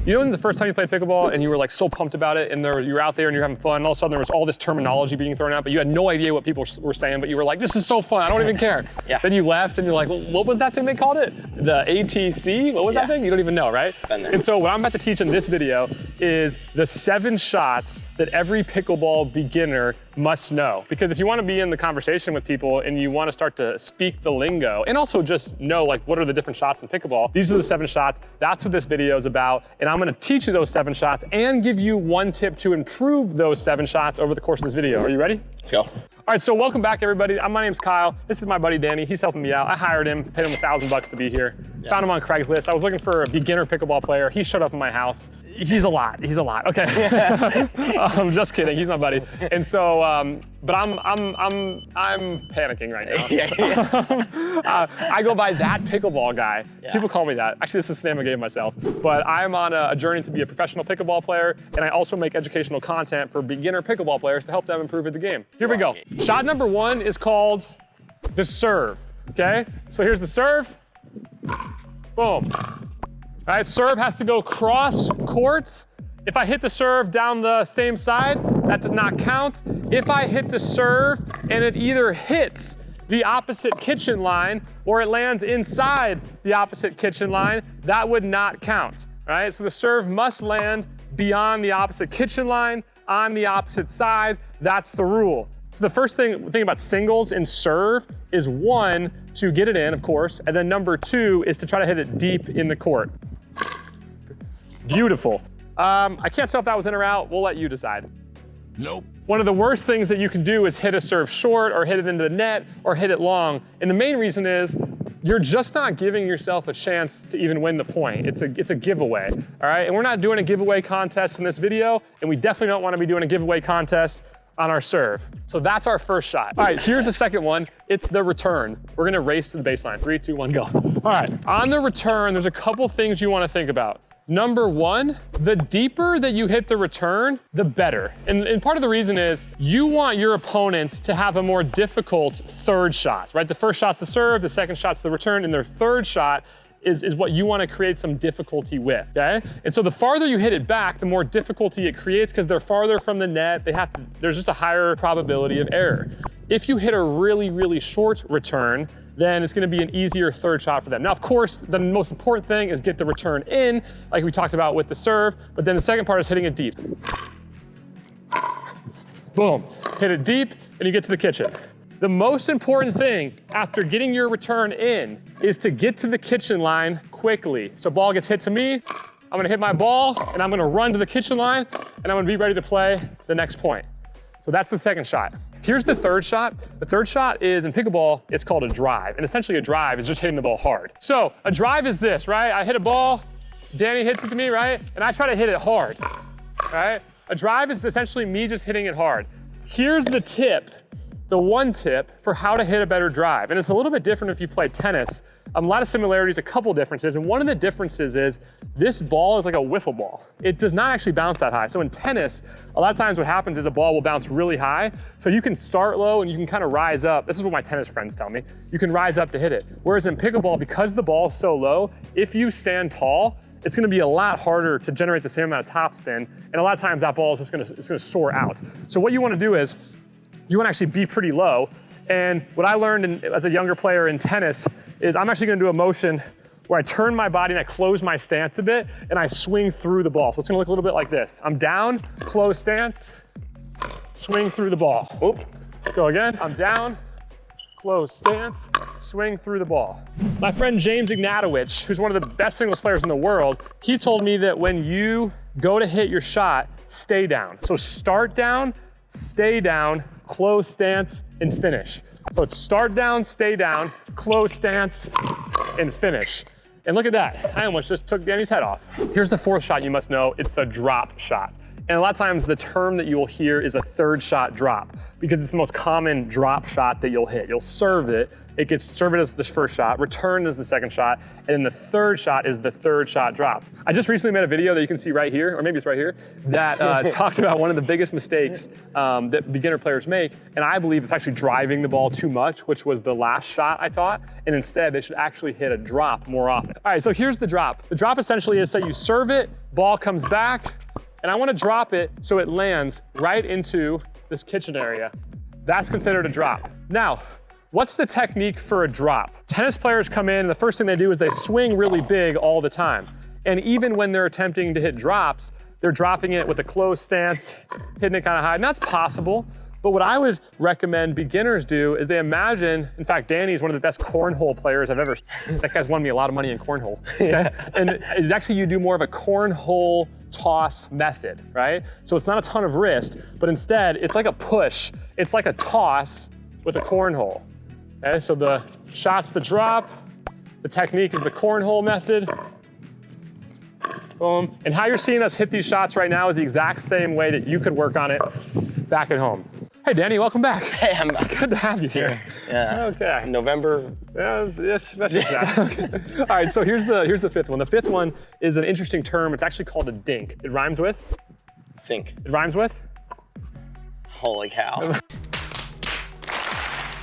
You know when the first time you played pickleball and you were like so pumped about it and you were out there and you're having fun and all of a sudden there was all this terminology being thrown out, but you had no idea what people were saying, but you were like, this is so fun, I don't even care. Yeah. Then you left and you're like, well, what was that thing they called it? The ATC? What was that thing? You don't even know, right? And so what I'm about to teach in this video is the 7 shots that every pickleball beginner must know. Because if you want to be in the conversation with people and you want to start to speak the lingo and also just know like what are the different shots in pickleball, these are the 7 shots. That's what this video is about. And I'm going to teach you those 7 shots and give you one tip to improve those 7 shots over the course of this video. Are you ready? Let's go. All right, so welcome back everybody. My name's Kyle. This is my buddy Danny. He's helping me out. I hired him, paid him $1,000 to be here. Yeah. Found him on Craigslist. I was looking for a beginner pickleball player. He showed up in my house. He's a lot. Okay. I'm just kidding. He's my buddy. And so, but I'm panicking right now. I go by ThatPickleballGuy. Yeah. People call me that. Actually, this is the name I gave myself. But I'm on a journey to be a professional pickleball player, and I also make educational content for beginner pickleball players to help them improve at the game. Here we go. Shot number 1 is called the serve. Okay. So here's the serve. Boom. All right, serve has to go cross courts. If I hit the serve down the same side, that does not count. If I hit the serve and it either hits the opposite kitchen line or it lands inside the opposite kitchen line, that would not count. All right, so the serve must land beyond the opposite kitchen line, on the opposite side. That's the rule. So the first thing about singles in serve is 1, to get it in, of course, and then number 2 is to try to hit it deep in the court. Beautiful. I can't tell if that was in or out. We'll let you decide. Nope. One of the worst things that you can do is hit a serve short or hit it into the net or hit it long. And the main reason is you're just not giving yourself a chance to even win the point. It's a giveaway, all right? And we're not doing a giveaway contest in this video, and we definitely don't want to be doing a giveaway contest on our serve. So that's our first shot. All right, here's the second one. It's the return. We're gonna race to the baseline. 3, 2, 1, go. All right, on the return, there's a couple things you wanna think about. Number 1, the deeper that you hit the return, the better. And part of the reason is you want your opponent to have a more difficult third shot, right? The first shot's the serve, the second shot's the return, and their third shot is what you want to create some difficulty with, okay? And so the farther you hit it back, the more difficulty it creates because they're farther from the net. There's just a higher probability of error. If you hit a really, really short return, then it's going to be an easier third shot for them. Now, of course, the most important thing is get the return in, like we talked about with the serve, but then the second part is hitting it deep. Boom, hit it deep, and you get to the kitchen. The most important thing after getting your return in is to get to the kitchen line quickly. So ball gets hit to me, I'm gonna hit my ball, and I'm gonna run to the kitchen line, and I'm gonna be ready to play the next point. So that's the second shot. Here's the third shot. The third shot is, in pickleball, it's called a drive. And essentially a drive is just hitting the ball hard. So a drive is this, right? I hit a ball, Danny hits it to me, right? And I try to hit it hard, right? A drive is essentially me just hitting it hard. Here's the tip. The one tip for how to hit a better drive. And it's a little bit different if you play tennis. A lot of similarities, a couple differences. And one of the differences is this ball is like a wiffle ball. It does not actually bounce that high. So in tennis, a lot of times what happens is a ball will bounce really high. So you can start low and you can kind of rise up. This is what my tennis friends tell me. You can rise up to hit it. Whereas in pickleball, because the ball is so low, if you stand tall, it's gonna be a lot harder to generate the same amount of topspin. And a lot of times that ball is just gonna soar out. So what you wanna do is, you want to actually be pretty low. And what I learned as a younger player in tennis is I'm actually going to do a motion where I turn my body and I close my stance a bit and I swing through the ball. So it's going to look a little bit like this. I'm down, close stance, swing through the ball. Oop. Go again. I'm down, close stance, swing through the ball. My friend James Ignatowicz, who's one of the best singles players in the world, he told me that when you go to hit your shot, stay down. So start down, stay down, close stance, and finish. So it's start down, stay down, close stance, and finish. And look at that. I almost just took Danny's head off. Here's the fourth shot you must know. It's the drop shot. And a lot of times the term that you will hear is a third shot drop because it's the most common drop shot that you'll hit. You'll serve it, it gets served as the first shot, return as the second shot, and then the third shot is the third shot drop. I just recently made a video that you can see right here, or maybe it's right here, that talked about one of the biggest mistakes that beginner players make, and I believe it's actually driving the ball too much, which was the last shot I taught, and instead they should actually hit a drop more often. All right, so here's the drop. The drop essentially is, say you serve it, ball comes back, and I wanna drop it so it lands right into this kitchen area. That's considered a drop. Now, what's the technique for a drop? Tennis players come in and the first thing they do is they swing really big all the time. And even when they're attempting to hit drops, they're dropping it with a closed stance, hitting it kind of high. And that's possible, but what I would recommend beginners do is they imagine, in fact, Danny's one of the best cornhole players I've ever seen. That guy's won me a lot of money in cornhole, okay? And it's actually you do more of a cornhole toss method, right? So it's not a ton of wrist, but instead it's like a push. It's like a toss with a cornhole, okay? So the shot's the drop, the technique is the cornhole method. Boom. And how you're seeing us hit these shots right now is the exact same way that you could work on it back at home. Hey, Danny, welcome back. Hey, it's good to have you here. Yeah. Okay. November. Yeah, especially that. All right, so here's the fifth one. The fifth one is an interesting term. It's actually called a dink. It rhymes with? Sink. It rhymes with? Holy cow.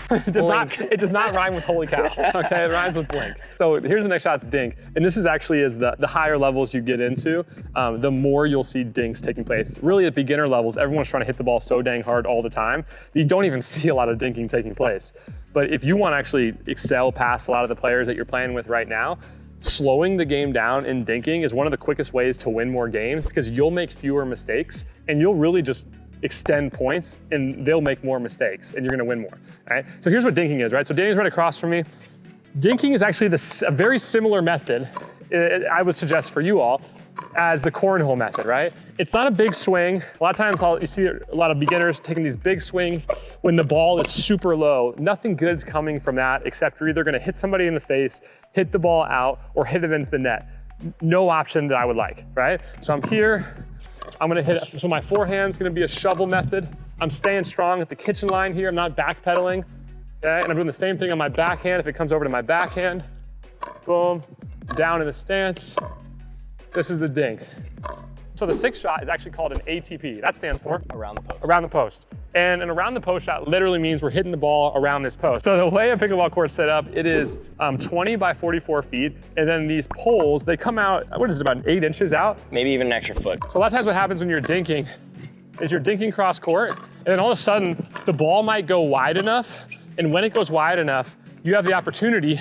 It does not rhyme with holy cow, okay? It rhymes with blink. So here's the next shot, it's dink. And this is actually the higher levels you get into, the more you'll see dinks taking place. Really at beginner levels, everyone's trying to hit the ball so dang hard all the time, you don't even see a lot of dinking taking place. But if you want to actually excel past a lot of the players that you're playing with right now, slowing the game down in dinking is one of the quickest ways to win more games because you'll make fewer mistakes and you'll really just extend points and they'll make more mistakes and you're gonna win more, right? So here's what dinking is, right? So Danny's right across from me. Dinking is actually a very similar method, I would suggest for you all, as the cornhole method, right? It's not a big swing. A lot of times you see a lot of beginners taking these big swings when the ball is super low. Nothing good's coming from that except you're either gonna hit somebody in the face, hit the ball out, or hit it into the net. No option that I would like, right? So I'm here, I'm gonna hit it. So my forehand's gonna be a shovel method. I'm staying strong at the kitchen line here. I'm not backpedaling, okay? And I'm doing the same thing on my backhand. If it comes over to my backhand, boom, down in the stance. This is the dink. So the sixth shot is actually called an ATP. That stands for? Around the post. Around the post. And an around the post shot literally means we're hitting the ball around this post. So the way a pickleball court's set up, it is 20 by 44 feet. And then these poles, they come out, what is it, about 8 inches out? Maybe even an extra foot. So a lot of times what happens when you're dinking is you're dinking cross court, and then all of a sudden the ball might go wide enough. And when it goes wide enough, you have the opportunity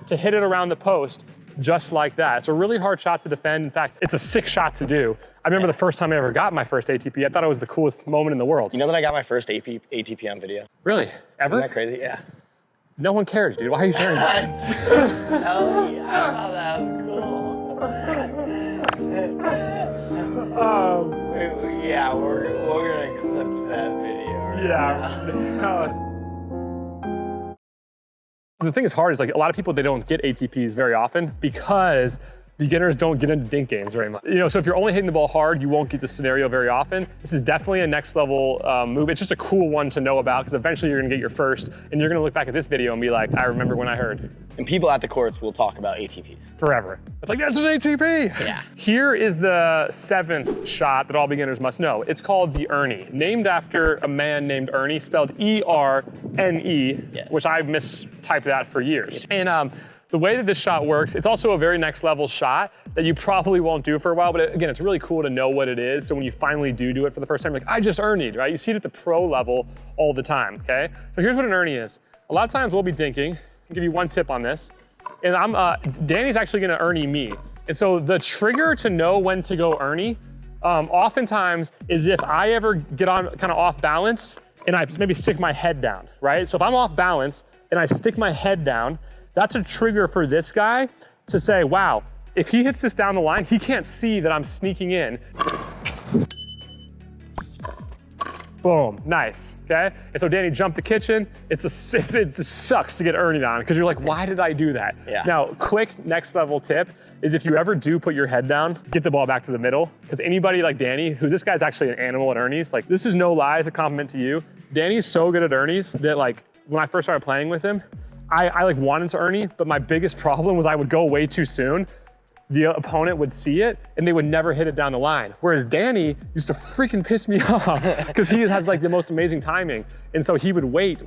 to hit it around the post just like that. It's a really hard shot to defend. In fact, it's a sick shot to do. I remember the first time I ever got my first ATP, I thought it was the coolest moment in the world. You know that I got my first ATP on video? Really? Ever? Isn't that crazy? Yeah. No one cares, dude. Why are you sharing that? Hell yeah, that was cool. Yeah, we're gonna clip that video. Yeah. The thing that's hard is like a lot of people, they don't get ATPs very often because beginners don't get into dink games very much. You know, so if you're only hitting the ball hard, you won't get this scenario very often. This is definitely a next level move. It's just a cool one to know about because eventually you're gonna get your first and you're gonna look back at this video and be like, I remember when I heard. And people at the courts will talk about ATPs. Forever. It's like, that's an ATP. Yeah. Here is the 7th shot that all beginners must know. It's called the Erne, named after a man named Erne, spelled E-R-N-E, yes. Which I mistyped that for years. And the way that this shot works, it's also a very next level shot that you probably won't do for a while, but again, it's really cool to know what it is. So when you finally do it for the first time, you're like, I just Erned, right? You see it at the pro level all the time, okay? So here's what an Erne is. A lot of times we'll be dinking. I'll give you one tip on this. And Danny's actually gonna Erne me. And so the trigger to know when to go Erne, oftentimes is if I ever get on kind of off balance and I maybe stick my head down, right? So if I'm off balance and I stick my head down, that's a trigger for this guy to say, wow, if he hits this down the line, he can't see that I'm sneaking in. Boom, nice, okay? And so Danny jumped the kitchen. It sucks to get Erned on because you're like, why did I do that? Yeah. Now, quick next level tip is if you ever do put your head down, get the ball back to the middle because anybody like Danny, who this guy's actually an animal at Ernie's, like this is no lie, it's a compliment to you. Danny's so good at Ernie's that like when I first started playing with him, I like wanted to Erne, but my biggest problem was I would go way too soon. The opponent would see it and they would never hit it down the line. Whereas Danny used to freaking piss me off because he has like the most amazing timing. And so he would wait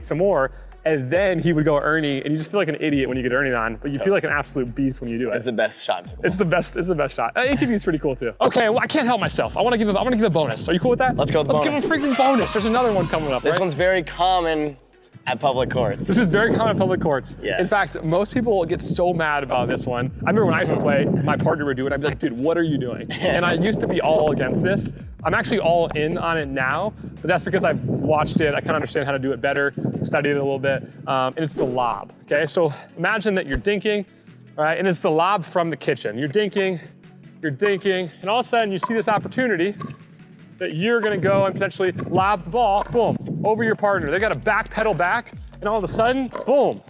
some more. and then he would go Erne, and you just feel like an idiot when you get Erne on, but you feel like an absolute beast when you do it. It's the best shot. It's the best shot. ATP is pretty cool too. Okay, well, I can't help myself. I want to give a bonus. Are you cool with that? Let's go with the bonus. Let's give a freaking bonus. There's another one coming up, This right? one's very common at public courts. This is very common in public courts. Yes. In fact, most people get so mad about this one. I remember when I used to play, my partner would do it. I'd be like, dude, what are you doing? And I used to be all against this. I'm actually all in on it now, but that's because I've watched it. I kind of understand how to do it better, studied it a little bit, and it's the lob, okay? So imagine that you're dinking, all right? And it's the lob from the kitchen. You're dinking, and all of a sudden you see this opportunity that you're gonna go and potentially lob the ball, boom, over your partner. They got to backpedal back, and all of a sudden, boom.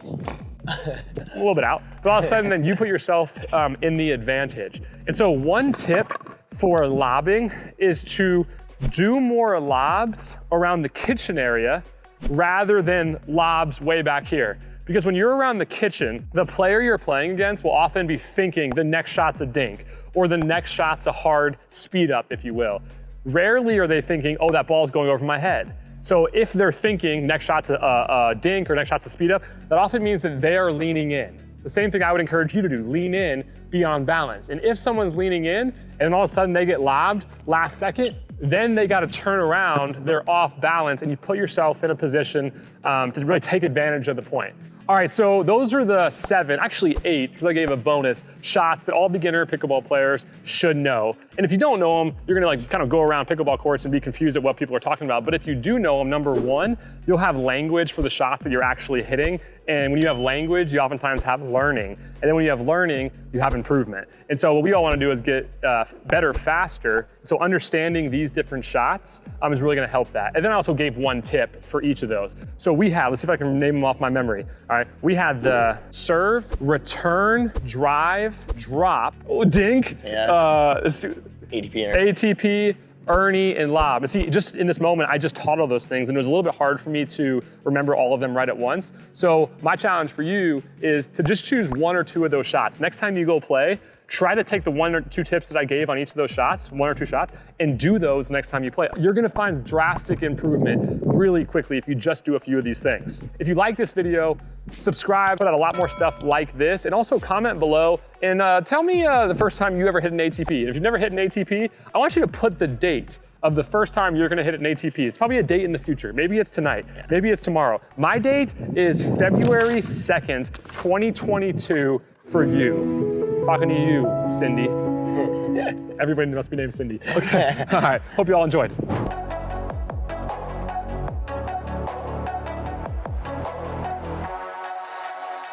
A little bit out, but all of a sudden then you put yourself in the advantage. And so one tip for lobbing is to do more lobs around the kitchen area rather than lobs way back here. Because when you're around the kitchen, the player you're playing against will often be thinking the next shot's a dink, or the next shot's a hard speed up, if you will. Rarely are they thinking, oh, that ball's going over my head. So if they're thinking next shot's a dink or next shot's a speed up, that often means that they are leaning in. The same thing I would encourage you to do, lean in, be on balance. And if someone's leaning in and all of a sudden they get lobbed last second, then they got to turn around, they're off balance, and you put yourself in a position to really take advantage of the point. All right, so those are the 7, actually 8, because I gave a bonus, shots that all beginner pickleball players should know. And if you don't know them, you're gonna kind of go around pickleball courts and be confused at what people are talking about. But if you do know them, number 1, you'll have language for the shots that you're actually hitting. And when you have language, you oftentimes have learning. And then when you have learning, you have improvement. And so what we all wanna do is get better faster. So understanding these different shots is really gonna help that. And then I also gave 1 tip for each of those. So we have, let's see if I can name them off my memory. All right, we had the serve, return, drive, drop, dink, Yes. ATP. ATP, Erne, and lob. And see, just in this moment, I just taught all those things, and it was a little bit hard for me to remember all of them right at once. So my challenge for you is to just choose 1 or 2 of those shots. Next time you go play, try to take the 1 or 2 tips that I gave on each of those shots, 1 or 2 shots, and do those next time you play. You're gonna find drastic improvement really quickly if you just do a few of these things. If you like this video, subscribe, put out a lot more stuff like this, and also comment below and tell me the first time you ever hit an ATP. And if you've never hit an ATP, I want you to put the date of the first time you're gonna hit an ATP. It's probably a date in the future. Maybe it's tonight, maybe it's tomorrow. My date is February 2nd, 2022 for you. Talking to you, Cindy. Everybody must be named Cindy. Okay, all right, hope you all enjoyed.